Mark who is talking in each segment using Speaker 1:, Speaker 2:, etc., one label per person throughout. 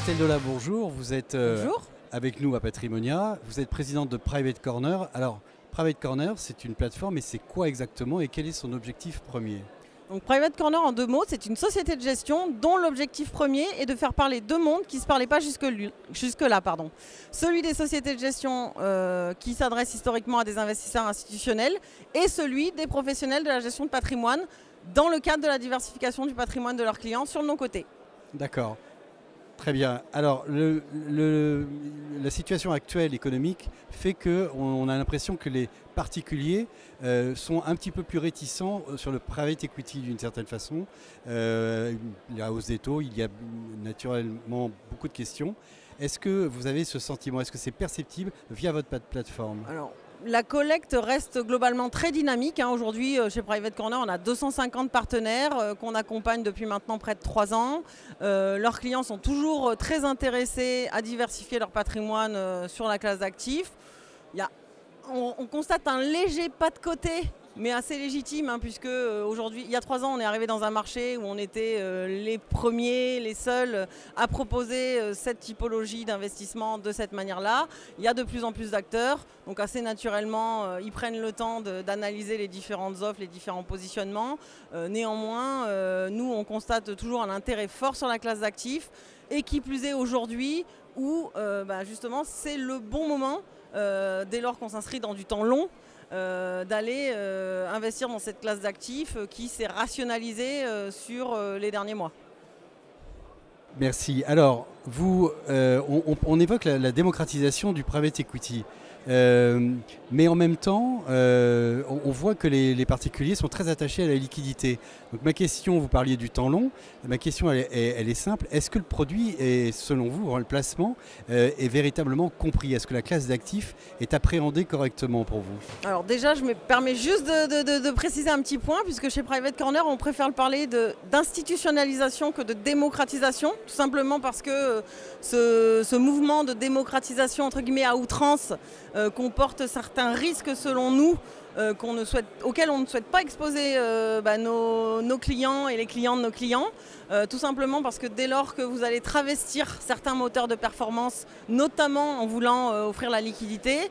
Speaker 1: Estelle Dola, bonjour. Vous êtes
Speaker 2: Bonjour.
Speaker 1: avec nous à Patrimonia. Vous êtes présidente de Private Corner. Alors, Private Corner, c'est une plateforme, mais c'est quoi exactement et quel est son objectif premier?
Speaker 2: Donc Private Corner, en 2 mots, c'est une société de gestion dont l'objectif premier est de faire parler 2 mondes qui ne se parlaient pas jusque-là. Celui des sociétés de gestion qui s'adressent historiquement à des investisseurs institutionnels et celui des professionnels de la gestion de patrimoine dans le cadre de la diversification du patrimoine de leurs clients sur le non-coté.
Speaker 1: D'accord. Très bien. Alors, la situation actuelle économique fait qu'on a l'impression que les particuliers sont un petit peu plus réticents sur le private equity d'une certaine façon. La hausse des taux, il y a naturellement beaucoup de questions. Est-ce que vous avez ce sentiment? Est-ce que c'est perceptible via votre plateforme?
Speaker 2: Alors, la collecte reste globalement très dynamique. Aujourd'hui, chez Private Corner, on a 250 partenaires qu'on accompagne depuis maintenant près de 3 ans. Leurs clients sont toujours très intéressés à diversifier leur patrimoine sur la classe d'actifs. On constate un léger pas de côté, mais assez légitime, puisque aujourd'hui, il y a 3 ans, on est arrivé dans un marché où on était les premiers, les seuls à proposer cette typologie d'investissement de cette manière-là. Il y a de plus en plus d'acteurs, donc assez naturellement, ils prennent le temps d'analyser les différentes offres, les différents positionnements. Néanmoins, nous, on constate toujours un intérêt fort sur la classe d'actifs, et qui plus est aujourd'hui, où justement, c'est le bon moment, dès lors qu'on s'inscrit dans du temps long, d'aller investir dans cette classe d'actifs qui s'est rationalisée sur les derniers mois.
Speaker 1: Merci. Alors, on évoque la démocratisation du private equity. Mais en même temps, on voit que les particuliers sont très attachés à la liquidité. Donc ma question, vous parliez du temps long, ma question elle est simple. Est-ce que le produit, est, selon vous, le placement, est véritablement compris? Est-ce que la classe d'actifs est appréhendée correctement pour vous?
Speaker 2: Alors déjà, je me permets juste de préciser un petit point, puisque chez Private Corner, on préfère parler d'institutionnalisation que de démocratisation, tout simplement parce que ce mouvement de démocratisation, entre guillemets, à outrance, comporte certains risques selon nous auxquels on ne souhaite pas exposer nos clients et les clients de nos clients, tout simplement parce que dès lors que vous allez travestir certains moteurs de performance, notamment en voulant offrir la liquidité,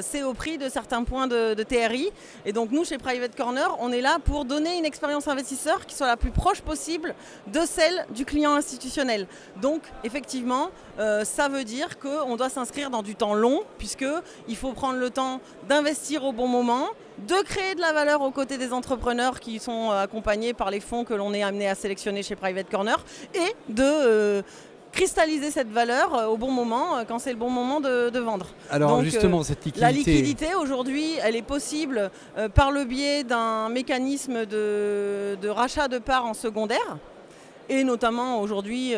Speaker 2: c'est au prix de certains points de TRI. Et donc nous, chez Private Corner, on est là pour donner une expérience investisseur qui soit la plus proche possible de celle du client institutionnel. Donc effectivement, ça veut dire qu'on doit s'inscrire dans du temps long, puisqu'il faut prendre le temps d'investir au bon moment, de créer de la valeur aux côtés des entrepreneurs qui sont accompagnés par les fonds que l'on est amené à sélectionner chez Private Corner, et de cristalliser cette valeur au bon moment, quand c'est le bon moment de vendre.
Speaker 1: Alors donc, justement, cette liquidité...
Speaker 2: La liquidité, aujourd'hui, elle est possible par le biais d'un mécanisme de rachat de parts en secondaire. Et notamment aujourd'hui,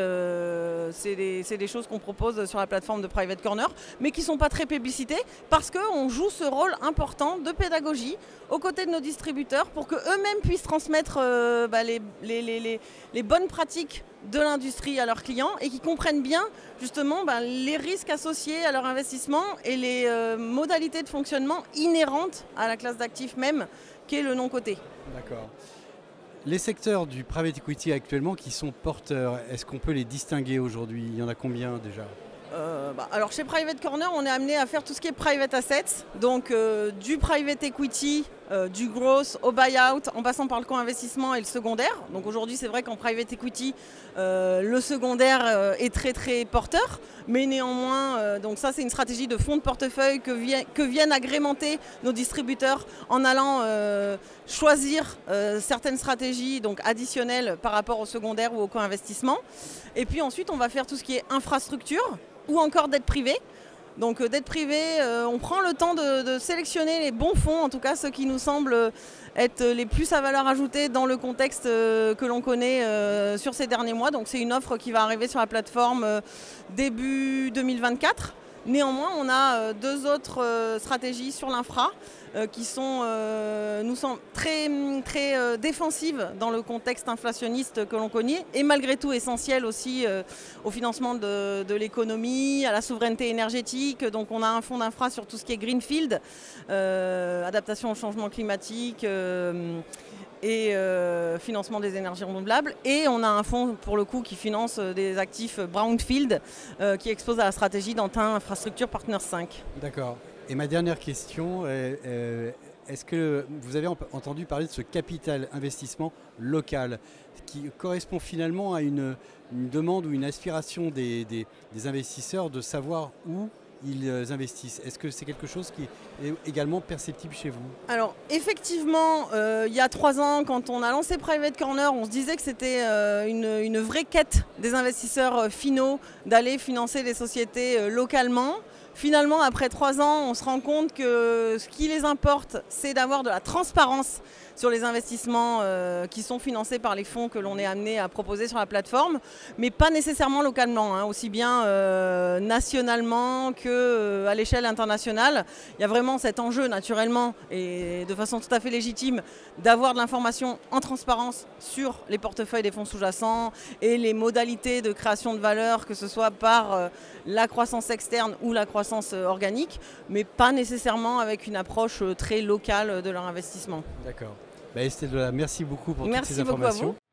Speaker 2: c'est des choses qu'on propose sur la plateforme de Private Corner, mais qui ne sont pas très publicitées, parce qu'on joue ce rôle important de pédagogie aux côtés de nos distributeurs pour qu'eux-mêmes puissent transmettre les bonnes pratiques de l'industrie à leurs clients, et qui comprennent bien justement les risques associés à leur investissement et les modalités de fonctionnement inhérentes à la classe d'actifs même, qui est le non-coté.
Speaker 1: D'accord. Les secteurs du private equity actuellement qui sont porteurs, est-ce qu'on peut les distinguer aujourd'hui? Il y en a combien déjà?
Speaker 2: Alors chez Private Corner, on est amené à faire tout ce qui est private assets, donc du private equity, du growth au buyout, en passant par le co-investissement et le secondaire. Donc aujourd'hui, c'est vrai qu'en private equity, le secondaire est très très porteur, mais néanmoins, donc ça c'est une stratégie de fonds de portefeuille que viennent agrémenter nos distributeurs en allant choisir certaines stratégies donc additionnelles par rapport au secondaire ou au co-investissement. Et puis ensuite, on va faire tout ce qui est infrastructure ou encore dette privée. Donc dette privée, on prend le temps de sélectionner les bons fonds, en tout cas ceux qui nous semblent être les plus à valeur ajoutée dans le contexte que l'on connaît sur ces derniers mois. Donc c'est une offre qui va arriver sur la plateforme début 2024. Néanmoins, on a 2 autres stratégies sur l'infra qui sont, nous semblent très défensives dans le contexte inflationniste que l'on connaît, et malgré tout essentielles aussi au financement de l'économie, à la souveraineté énergétique. Donc on a un fonds d'infra sur tout ce qui est greenfield, adaptation au changement climatique, et financement des énergies renouvelables. Et on a un fonds pour le coup qui finance des actifs Brownfield qui expose à la stratégie d'Antin Infrastructure Partners 5.
Speaker 1: D'accord. Et ma dernière question, est-ce que vous avez entendu parler de ce capital investissement local qui correspond finalement à une demande ou une aspiration des investisseurs de savoir où ils investissent? Est-ce que c'est quelque chose qui est également perceptible chez vous?
Speaker 2: Alors effectivement, il y a 3 ans, quand on a lancé Private Corner, on se disait que c'était une vraie quête des investisseurs finaux d'aller financer les sociétés localement. Finalement, après 3 ans, on se rend compte que ce qui les importe, c'est d'avoir de la transparence sur les investissements qui sont financés par les fonds que l'on est amené à proposer sur la plateforme, mais pas nécessairement localement, hein, aussi bien nationalement qu'à l'échelle internationale. Il y a vraiment cet enjeu naturellement et de façon tout à fait légitime d'avoir de l'information en transparence sur les portefeuilles des fonds sous-jacents et les modalités de création de valeur, que ce soit par la croissance externe ou la croissance organique, mais pas nécessairement avec une approche très locale de leur investissement.
Speaker 1: D'accord. Estelle Dola, merci beaucoup pour toutes ces informations.
Speaker 2: Merci beaucoup à vous.